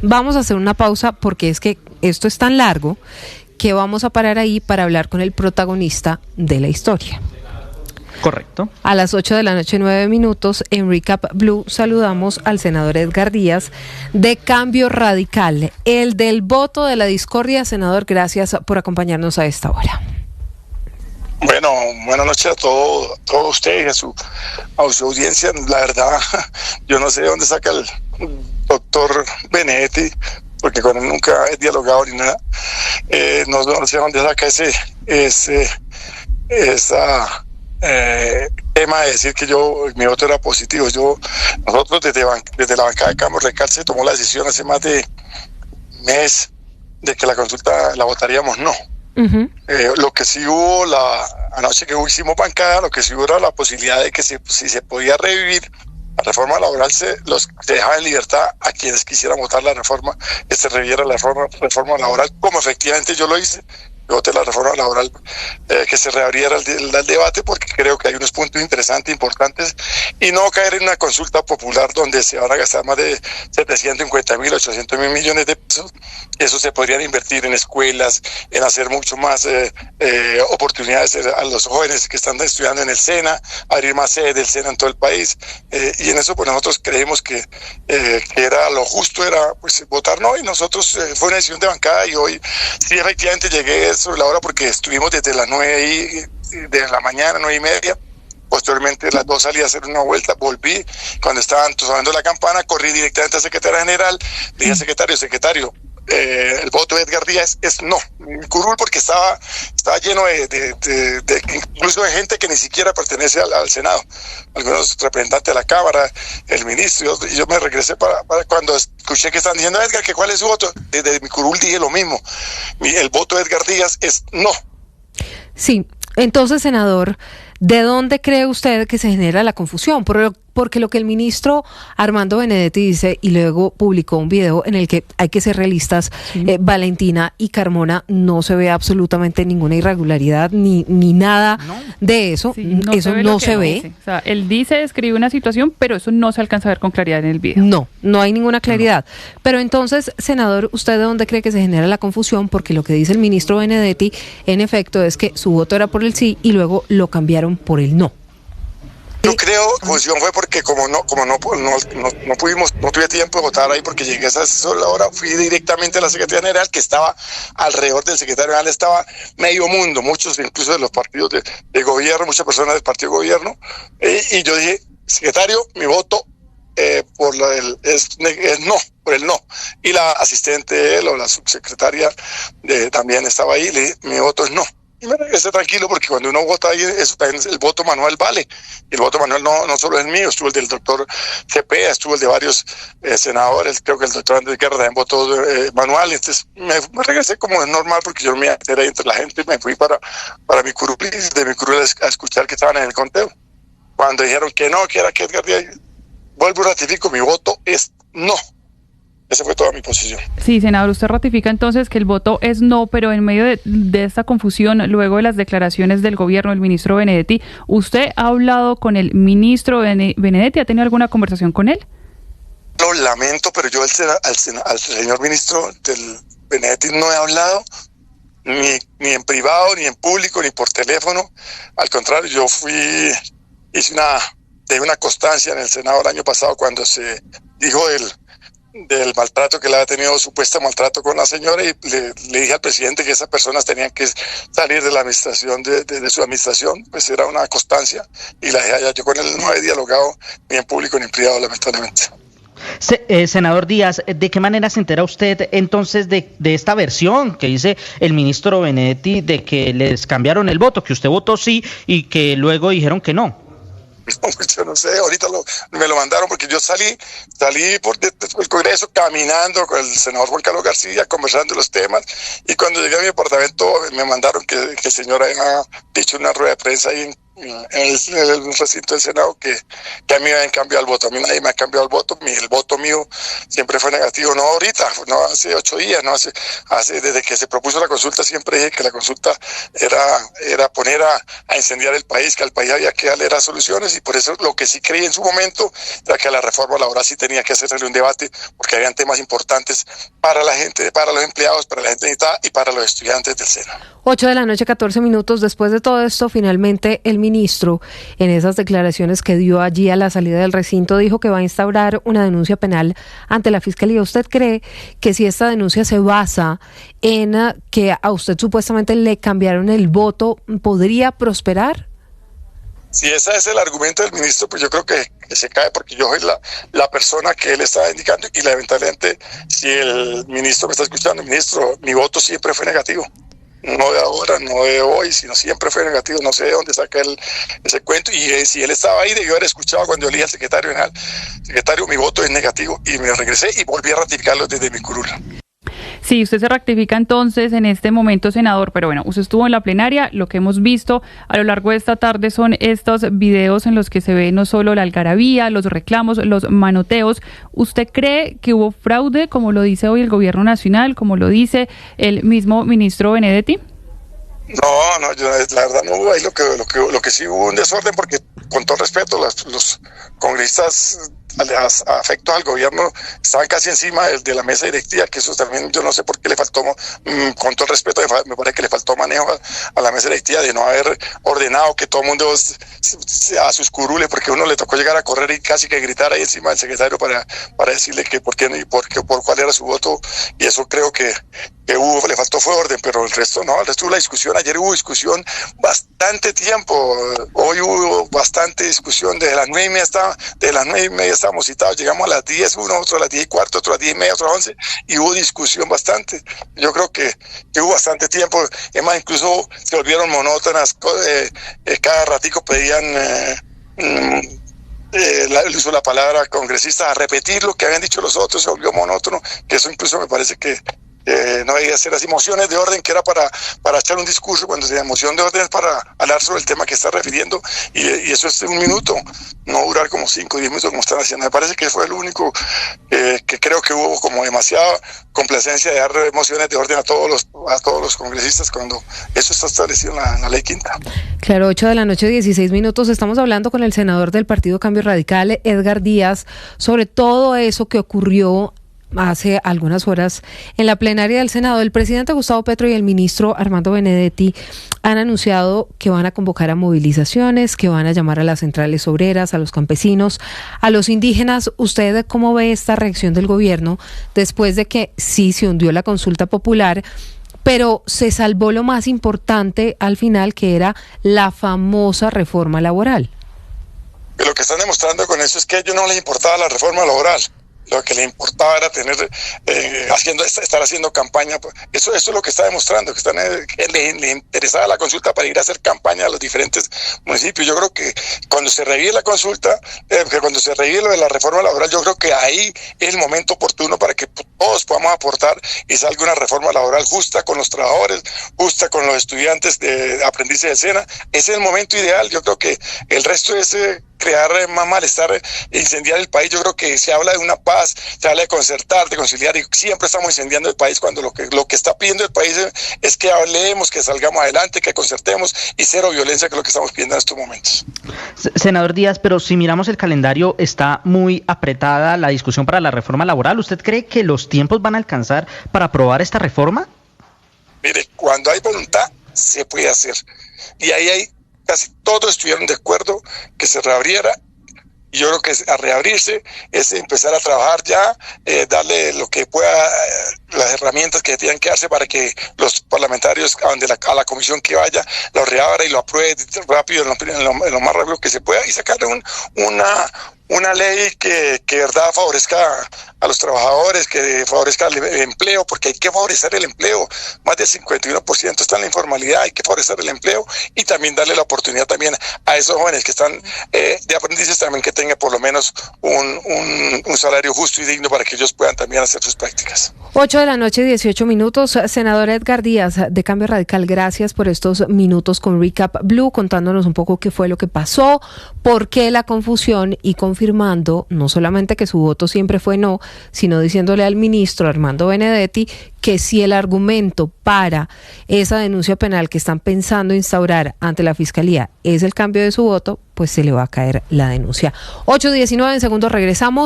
vamos a hacer una pausa porque es que esto es tan largo que vamos a parar ahí para hablar con el protagonista de la historia. Correcto. A las 8:09 p.m, en Recap Blue saludamos al senador Edgar Díaz de Cambio Radical, el del voto de la discordia. Senador, gracias por acompañarnos a esta hora. Bueno, buenas noches a todos ustedes y a su audiencia. La verdad, yo no sé de dónde saca el doctor Benedetti, porque con él nunca he dialogado ni nada. No sé dónde saca esa tema de decir que mi voto era positivo. Nosotros desde la bancada de Cambio Radical se tomó la decisión hace más de un mes de que la consulta la votaríamos no. Uh-huh. Lo que sí hubo anoche que hicimos bancada, lo que sí hubo era la posibilidad de que si se podía revivir la reforma laboral, se dejaba en libertad a quienes quisieran votar la reforma, que se reviviera la reforma laboral, como efectivamente yo lo hice. Yo voté la reforma laboral, que se reabriera el debate, porque creo que hay unos puntos interesantes, importantes, y no caer en una consulta popular donde se van a gastar más de 750.000, 800.000 millones de pesos. Eso se podrían invertir en escuelas, en hacer mucho más oportunidades a los jóvenes que están estudiando en el SENA, abrir más sedes del SENA en todo el país, y en eso pues nosotros creemos que era lo justo, era pues votar no, y nosotros fue una decisión de bancada, y hoy sí efectivamente llegué sobre la hora porque estuvimos desde las 9 de la mañana, 9:30. Posteriormente las 2 salí a hacer una vuelta, volví, cuando estaban sonando la campana, corrí directamente al secretario general, le dije al secretario, el voto de Edgar Díaz es no, mi curul, porque estaba lleno de incluso de gente que ni siquiera pertenece al Senado, algunos representantes de la Cámara, el ministro, y yo me regresé para cuando escuché que estaban diciendo Edgar, que cuál es su voto, desde mi curul dije lo mismo, el voto de Edgar Díaz es no. Sí, entonces, senador, ¿de dónde cree usted que se genera la confusión? Porque lo que el ministro Armando Benedetti dice, y luego publicó un video en el que hay que ser realistas, sí. Valentina y Carmona, no se ve absolutamente ninguna irregularidad ni nada de eso. Sí, eso no se ve. O sea, él describe una situación, pero eso no se alcanza a ver con claridad en el video. No hay ninguna claridad. No. Pero entonces, senador, ¿usted de dónde cree que se genera la confusión? Porque lo que dice el ministro Benedetti, en efecto, es que su voto era por el sí y luego lo cambiaron por el no. Yo creo que la confusión fue porque como no tuve tiempo de votar ahí porque llegué a esa sola hora, fui directamente a la Secretaría General, que estaba alrededor del Secretario General, estaba medio mundo, muchos incluso de los partidos de gobierno, muchas personas del partido de gobierno, y yo dije, secretario, mi voto por es no, por el no, y la asistente de él o la subsecretaria también estaba ahí, le dije, mi voto es no. Y me regresé tranquilo porque cuando uno vota ahí, el voto manual vale. Y el voto manual no solo es el mío, estuvo el del doctor Cepeda, estuvo el de varios senadores, creo que el doctor Andrés Guerra también votó manual. Entonces me regresé como es normal porque yo me enteré entre la gente y me fui para mi curul, de mi curul a escuchar que estaban en el conteo. Cuando dijeron que no, que era que Edgar Díaz, vuelvo y ratifico, mi voto es no. Esa fue toda mi posición. Sí, senador, usted ratifica entonces que el voto es no, pero en medio de esta confusión, luego de las declaraciones del gobierno, del ministro Benedetti, ¿usted ha hablado con el ministro Benedetti? ¿Ha tenido alguna conversación con él? Lo lamento, pero yo al señor ministro del Benedetti no he hablado, ni en privado, ni en público, ni por teléfono. Al contrario, yo hice una constancia en el Senado el año pasado cuando se dijo del maltrato que le había tenido, supuesto maltrato con la señora, y le dije al presidente que esas personas tenían que salir de la administración, de su administración, pues era una constancia, y la dejé allá. Yo con él no he dialogado ni en público ni en privado, lamentablemente. Senador Díaz, ¿de qué manera se entera usted entonces de esta versión que dice el ministro Benedetti de que les cambiaron el voto, que usted votó sí y que luego dijeron que no? Yo no sé, ahorita me lo mandaron porque yo salí por el Congreso caminando con el senador Juan Carlos García, conversando los temas, y cuando llegué a mi apartamento me mandaron que el señor había dicho una rueda de prensa ahí en el recinto del Senado que a mí me habían cambiado el voto. A mí nadie me ha cambiado el voto. El voto mío siempre fue negativo, no ahorita, no hace 8 días, no hace desde que se propuso la consulta siempre dije que la consulta era poner a incendiar el país, que al país había que darle las soluciones, y por eso lo que sí creí en su momento era que la reforma laboral sí tenía que hacerle un debate, porque habían temas importantes para la gente, para los empleados, para la gente necesitada y para los estudiantes del SENA. 8:14 p.m. Después de todo esto, finalmente el ministro, en esas declaraciones que dio allí a la salida del recinto, dijo que va a instaurar una denuncia penal ante la Fiscalía. ¿Usted cree que si esta denuncia se basa en que a usted supuestamente le cambiaron el voto, podría prosperar? Si ese es el argumento del ministro, pues yo creo que se cae, porque yo soy la persona que él estaba indicando, y lamentablemente, si el ministro me está escuchando, ministro, mi voto siempre fue negativo. No de ahora, no de hoy, sino siempre fue negativo. No sé de dónde saca ese cuento, y si él estaba ahí, debió haber escuchado cuando elegí al secretario general. Secretario, mi voto es negativo, y me regresé y volví a ratificarlo desde mi curul. Sí, usted se rectifica entonces en este momento, senador, pero bueno, usted estuvo en la plenaria. Lo que hemos visto a lo largo de esta tarde son estos videos en los que se ve no solo la algarabía, los reclamos, los manoteos. ¿Usted cree que hubo fraude, como lo dice hoy el gobierno nacional, como lo dice el mismo ministro Benedetti? No, yo, la verdad no hubo ahí lo que sí hubo un desorden, porque con todo respeto los congresistas afectos al gobierno estaban casi encima de la mesa directiva, que eso también yo no sé por qué le faltó, con todo el respeto, me parece que le faltó manejo a la mesa directiva, de no haber ordenado que todo el mundo a sus curules, porque uno le tocó llegar a correr y casi que gritar ahí encima del secretario para decirle que por qué y por cuál era su voto, y eso creo que le faltó fue orden, pero el resto no, el resto de la discusión, ayer hubo discusión bastante tiempo, hoy hubo bastante discusión, desde las 9:30 estábamos citados, llegamos a las 10, otro a las 10:15, otro a las 10:30, otro a las 11, y hubo discusión bastante. Yo creo que hubo bastante tiempo, es más, incluso se volvieron monótonas, cada ratico pedían uso la palabra congresista a repetir lo que habían dicho los otros, se volvió monótono, que eso incluso me parece que no debía ser así. Mociones de orden que era para echar un discurso, cuando se moción de orden es para hablar sobre el tema que está refiriendo, y eso es 1 minuto, no durar como 5 o 10 minutos como están haciendo. Me parece que fue el único que creo que hubo como demasiada complacencia de dar mociones de orden a todos los congresistas, cuando eso está establecido en la ley quinta. Claro, 8:16 p.m. Estamos hablando con el senador del Partido Cambio Radical, Edgar Díaz, sobre todo eso que ocurrió hace algunas horas en la plenaria del Senado. El presidente Gustavo Petro y el ministro Armando Benedetti han anunciado que van a convocar a movilizaciones, que van a llamar a las centrales obreras, a los campesinos, a los indígenas. ¿Usted cómo ve esta reacción del gobierno después de que sí se hundió la consulta popular, pero se salvó lo más importante al final, que era la famosa reforma laboral? Lo que están demostrando con eso es que a ellos no les importaba la reforma laboral. Lo que le importaba era estar haciendo campaña. Eso es lo que está demostrando, que le interesaba la consulta para ir a hacer campaña a los diferentes municipios. Yo creo que cuando se revive la consulta, cuando se revive lo de la reforma laboral, yo creo que ahí es el momento oportuno para que todos podamos aportar y salga una reforma laboral justa con los trabajadores, justa con los estudiantes de aprendices de SENA. Ese es el momento ideal. Yo creo que el resto es crear más malestar, incendiar el país. Yo creo que se habla de una paz, se habla de concertar, de conciliar, y siempre estamos incendiando el país, cuando lo que está pidiendo el país es que hablemos, que salgamos adelante, que concertemos, y cero violencia, que es lo que estamos pidiendo en estos momentos. Senador Díaz, pero si miramos el calendario, está muy apretada la discusión para la reforma laboral. ¿Usted cree que los tiempos van a alcanzar para aprobar esta reforma? Mire, cuando hay voluntad, se puede hacer. Y ahí casi todos estuvieron de acuerdo que se reabriera, y yo creo que a reabrirse es empezar a trabajar ya, darle lo que pueda, las herramientas que tengan que darse para que los parlamentarios a la comisión que vaya lo reabra y lo apruebe rápido, en lo más rápido que se pueda, y sacarle una ley que verdad favorezca a los trabajadores, que favorezca el empleo, porque hay que favorecer el empleo. Más del 51% está en la informalidad, hay que favorecer el empleo y también darle la oportunidad también a esos jóvenes que están de aprendices también que tengan por lo menos un salario justo y digno para que ellos puedan también hacer sus prácticas. 8:18 p.m. Senador Edgar Díaz, de Cambio Radical, gracias por estos minutos con Recap Blue, contándonos un poco qué fue lo que pasó, por qué la confusión y confirmando no solamente que su voto siempre fue no, sino diciéndole al ministro Armando Benedetti que si el argumento para esa denuncia penal que están pensando instaurar ante la Fiscalía es el cambio de su voto, pues se le va a caer la denuncia. 8:19 en segundos regresamos.